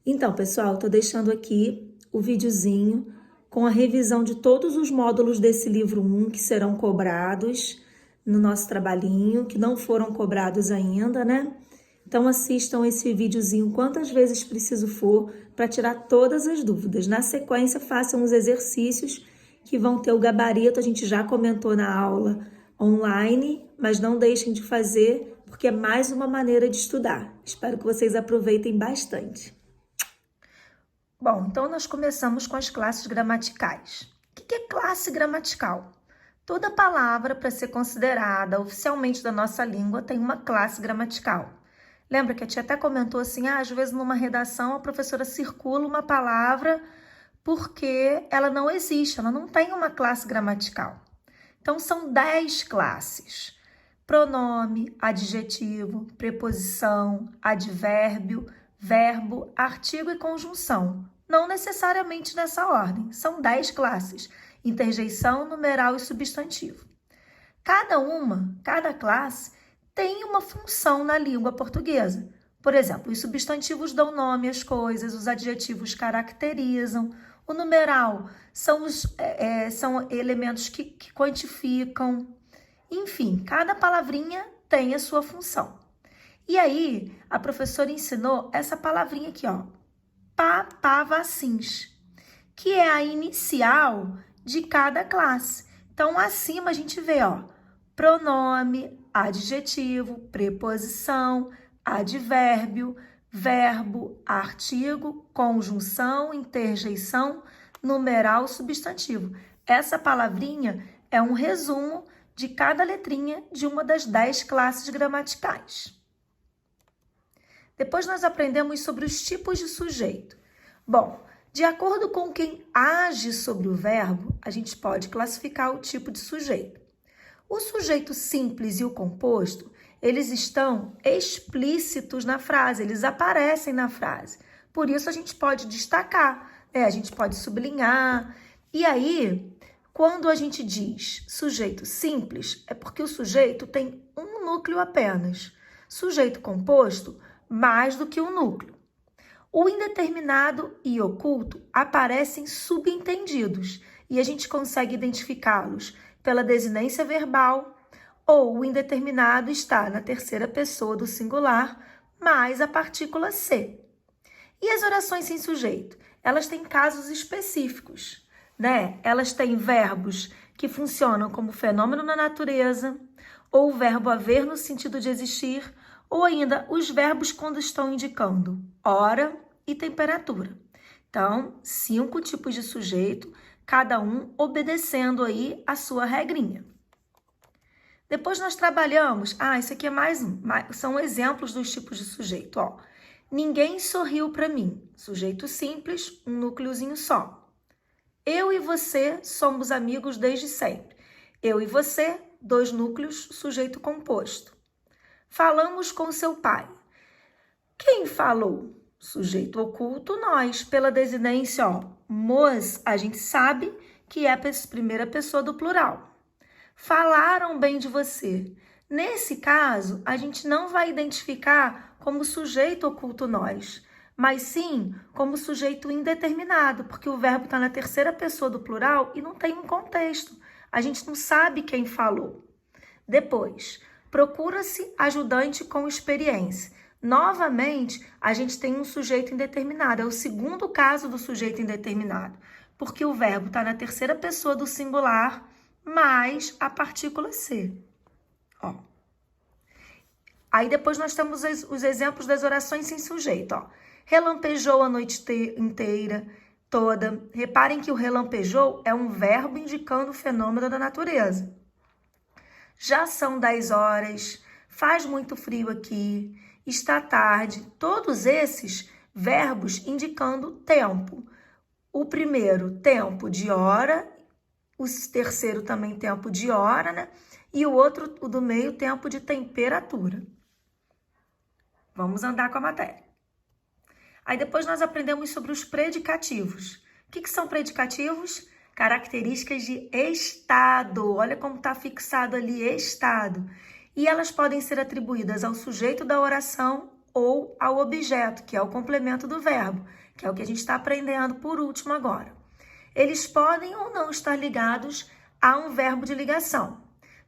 Então, pessoal, estou deixando aqui o videozinho com a revisão de todos os módulos desse livro 1 que serão cobrados no nosso trabalhinho, que não foram cobrados ainda, né? Então, assistam esse videozinho quantas vezes preciso for para tirar todas as dúvidas. Na sequência, façam os exercícios que vão ter o gabarito, a gente já comentou na aula online, mas não deixem de fazer, porque é mais uma maneira de estudar. Espero que vocês aproveitem bastante. Bom, então nós começamos com as classes gramaticais. O que é classe gramatical? Toda palavra, para ser considerada oficialmente da nossa língua, tem uma classe gramatical. Lembra que a tia até comentou assim, às vezes numa redação a professora circula uma palavra porque ela não existe, ela não tem uma classe gramatical. Então são 10 classes. Pronome, adjetivo, preposição, advérbio, verbo, artigo e conjunção. Não necessariamente nessa ordem, são 10 classes, interjeição, numeral e substantivo. Cada classe tem uma função na língua portuguesa. Por exemplo, os substantivos dão nome às coisas, os adjetivos caracterizam, o numeral são elementos que quantificam. Enfim, cada palavrinha tem a sua função. E aí, a professora ensinou essa palavrinha aqui, ó, papavassins, que é a inicial de cada classe. Então, acima a gente vê, ó, pronome, adjetivo, preposição, advérbio, verbo, artigo, conjunção, interjeição, numeral, substantivo. Essa palavrinha é um resumo de cada letrinha de uma das 10 classes gramaticais. Depois nós aprendemos sobre os tipos de sujeito. Bom, de acordo com quem age sobre o verbo, a gente pode classificar o tipo de sujeito. O sujeito simples e o composto, eles estão explícitos na frase, eles aparecem na frase. Por isso a gente pode destacar, né? A gente pode sublinhar. E aí, quando a gente diz sujeito simples, é porque o sujeito tem um núcleo apenas. Sujeito composto, mais do que um núcleo. O indeterminado e oculto aparecem subentendidos e a gente consegue identificá-los pela desinência verbal, ou o indeterminado está na terceira pessoa do singular, mais a partícula ser. E as orações sem sujeito? Elas têm casos específicos, né? Elas têm verbos que funcionam como fenômeno na natureza, ou o verbo haver no sentido de existir, ou ainda os verbos quando estão indicando hora e temperatura. Então, 5 tipos de sujeito, cada um obedecendo aí a sua regrinha. Depois nós trabalhamos, isso aqui é são exemplos dos tipos de sujeito, ó. Ninguém sorriu para mim, sujeito simples, um núcleozinho só. Eu e você somos amigos desde sempre. Eu e você, 2 núcleos, sujeito composto. Falamos com seu pai. Quem falou? Sujeito oculto, nós. Pela desinência, ó, mos, a gente sabe que é a primeira pessoa do plural. Falaram bem de você. Nesse caso, a gente não vai identificar como sujeito oculto nós, mas sim como sujeito indeterminado, porque o verbo está na terceira pessoa do plural e não tem um contexto. A gente não sabe quem falou. Depois, procura-se ajudante com experiência. Novamente, a gente tem um sujeito indeterminado. É o segundo caso do sujeito indeterminado, porque o verbo está na terceira pessoa do singular, mais a partícula ser. Ó. Aí depois nós temos os exemplos das orações sem sujeito. Ó. Relampejou a noite inteira, toda. Reparem que o relampejou é um verbo indicando o fenômeno da natureza. Já são 10 horas, faz muito frio aqui, está tarde. Todos esses verbos indicando tempo. O primeiro, tempo de hora, o terceiro também tempo de hora, né? E o outro, o do meio, tempo de temperatura. Vamos andar com a matéria. Aí depois nós aprendemos sobre os predicativos. O que são predicativos? Características de estado. Olha como está fixado ali, estado. E elas podem ser atribuídas ao sujeito da oração ou ao objeto, que é o complemento do verbo, que é o que a gente está aprendendo por último agora. Eles podem ou não estar ligados a um verbo de ligação.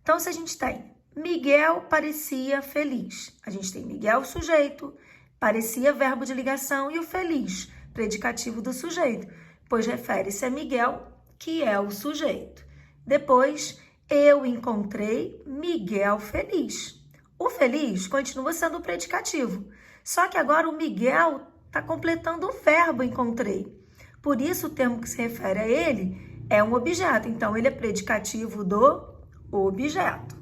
Então, se a gente tem Miguel parecia feliz, a gente tem Miguel, sujeito, parecia verbo de ligação, e o feliz, predicativo do sujeito, pois refere-se a Miguel, que é o sujeito. Depois, eu encontrei Miguel feliz. O feliz continua sendo o predicativo, só que agora o Miguel está completando o verbo encontrei. Por isso, o termo que se refere a ele é um objeto. Então, ele é predicativo do objeto.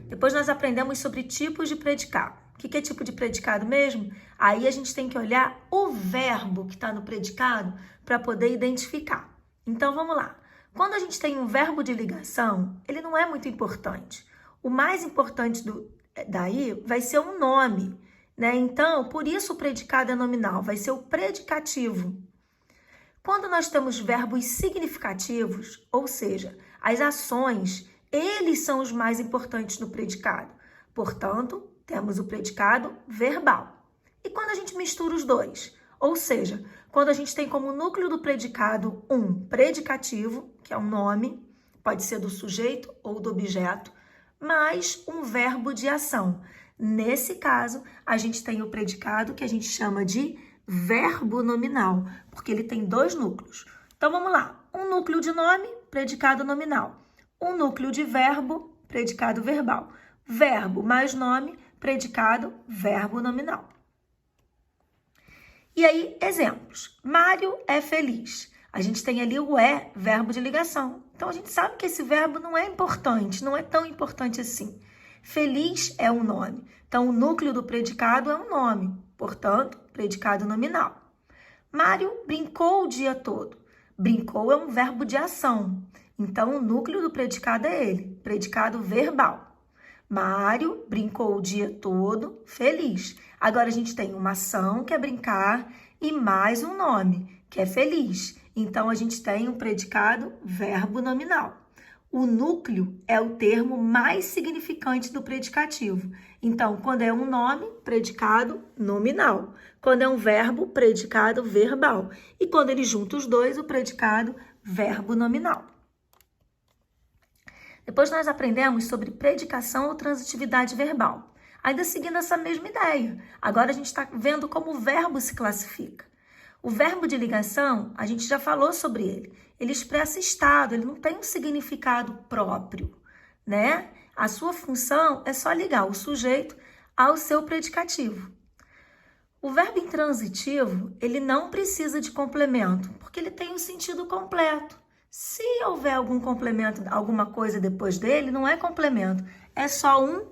Depois, nós aprendemos sobre tipos de predicado. O que é tipo de predicado mesmo? Aí, a gente tem que olhar o verbo que está no predicado para poder identificar. Então, vamos lá. Quando a gente tem um verbo de ligação, ele não é muito importante. O mais importante daí vai ser um nome, né? Então, por isso o predicado é nominal, vai ser o predicativo. Quando nós temos verbos significativos, ou seja, as ações, eles são os mais importantes no predicado. Portanto, temos o predicado verbal. E quando a gente mistura os dois, ou seja, quando a gente tem como núcleo do predicado um predicativo, que é um nome, pode ser do sujeito ou do objeto, mais um verbo de ação. Nesse caso, a gente tem o predicado que a gente chama de verbo nominal, porque ele tem dois núcleos. Então, vamos lá. Um núcleo de nome, predicado nominal. Um núcleo de verbo, predicado verbal. Verbo mais nome, predicado verbo nominal. E aí, exemplos. Mário é feliz. A gente tem ali o é, verbo de ligação. Então, a gente sabe que esse verbo não é importante, não é tão importante assim. Feliz é um nome. Então, o núcleo do predicado é um nome. Portanto, predicado nominal. Mário brincou o dia todo. Brincou é um verbo de ação. Então, o núcleo do predicado é ele, predicado verbal. Mário brincou o dia todo, feliz. Agora, a gente tem uma ação, que é brincar, e mais um nome, que é feliz. Então, a gente tem um predicado verbo nominal. O núcleo é o termo mais significante do predicativo. Então, quando é um nome, predicado nominal. Quando é um verbo, predicado verbal. E quando ele junta os dois, o predicado verbo nominal. Depois nós aprendemos sobre predicação ou transitividade verbal. Ainda seguindo essa mesma ideia. Agora a gente está vendo como o verbo se classifica. O verbo de ligação, a gente já falou sobre ele. Ele expressa estado, ele não tem um significado próprio, né? A sua função é só ligar o sujeito ao seu predicativo. O verbo intransitivo, ele não precisa de complemento, porque ele tem um sentido completo. Se houver algum complemento, alguma coisa depois dele, não é complemento, é só um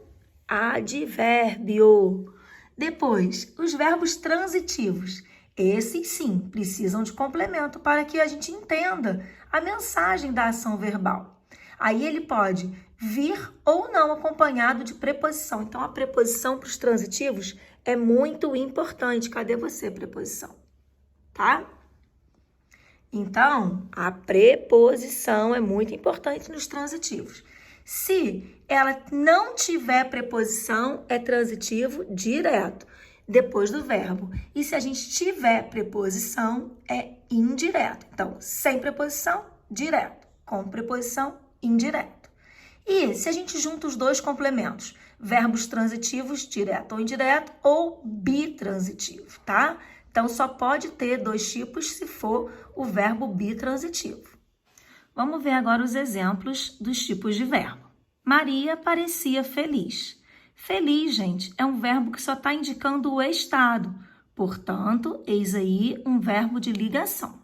advérbio. Depois, os verbos transitivos. Esses, sim, precisam de complemento para que a gente entenda a mensagem da ação verbal. Aí ele pode vir ou não acompanhado de preposição. Então, a preposição para os transitivos é muito importante. Cadê você, preposição? Tá? Então, a preposição é muito importante nos transitivos. Se ela não tiver preposição, é transitivo direto, depois do verbo. E se a gente tiver preposição, é indireto. Então, sem preposição, direto. Com preposição, indireto. E se a gente junta os dois complementos, verbos transitivos, direto ou indireto, ou bitransitivo, tá? Então, só pode ter dois tipos se for o verbo bitransitivo. Vamos ver agora os exemplos dos tipos de verbo. Maria parecia feliz. Feliz, gente, é um verbo que só está indicando o estado. Portanto, eis aí um verbo de ligação.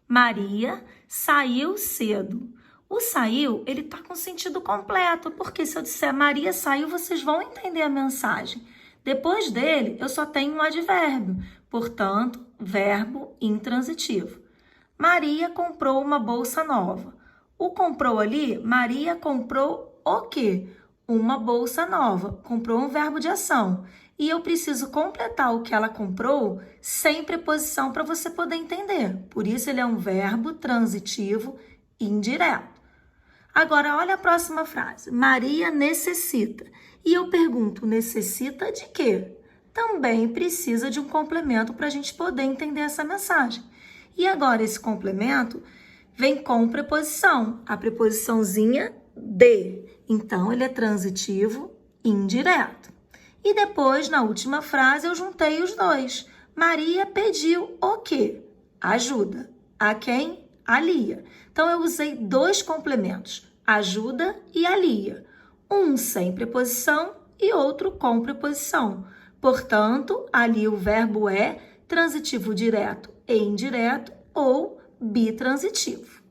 Maria saiu cedo. O saiu, ele está com sentido completo, porque se eu disser Maria saiu, vocês vão entender a mensagem. Depois dele, eu só tenho um advérbio. Portanto, verbo intransitivo. Maria comprou uma bolsa nova. O comprou ali, Maria comprou o quê? Uma bolsa nova. Comprou um verbo de ação. E eu preciso completar o que ela comprou sem preposição para você poder entender. Por isso, ele é um verbo transitivo indireto. Agora, olha a próxima frase. Maria necessita. E eu pergunto, necessita de quê? Também precisa de um complemento para a gente poder entender essa mensagem. E agora esse complemento vem com preposição, a preposiçãozinha de. Então, ele é transitivo indireto. E depois, na última frase, eu juntei os dois. Maria pediu o quê? Ajuda. A quem? A Lia. Então, eu usei dois complementos, ajuda e a Lia. Um sem preposição e outro com preposição. Portanto, ali o verbo é transitivo direto e indireto ou bitransitivo.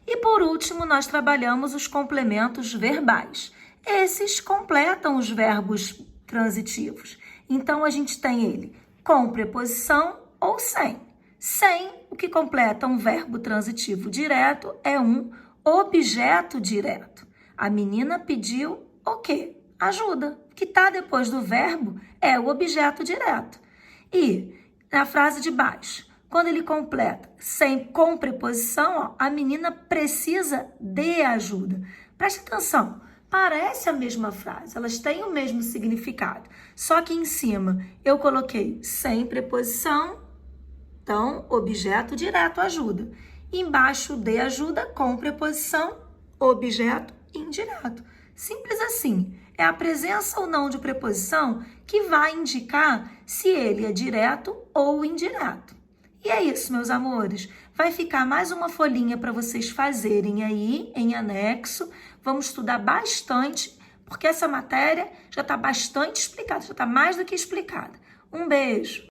E por último, nós trabalhamos os complementos verbais. Esses completam os verbos transitivos. Então, a gente tem ele com preposição ou sem. Sem, o que completa um verbo transitivo direto é um objeto direto. A menina pediu o quê? Ajuda. O que está depois do verbo é o objeto direto. E na frase de baixo, quando ele completa com preposição, ó, a menina precisa de ajuda. Preste atenção, parece a mesma frase, elas têm o mesmo significado. Só que em cima eu coloquei sem preposição, então objeto direto ajuda. Embaixo de ajuda com preposição, objeto indireto. Simples assim. É a presença ou não de preposição que vai indicar se ele é direto ou indireto. E é isso, meus amores. Vai ficar mais uma folhinha para vocês fazerem aí em anexo. Vamos estudar bastante, porque essa matéria já está bastante explicada, já está mais do que explicada. Um beijo!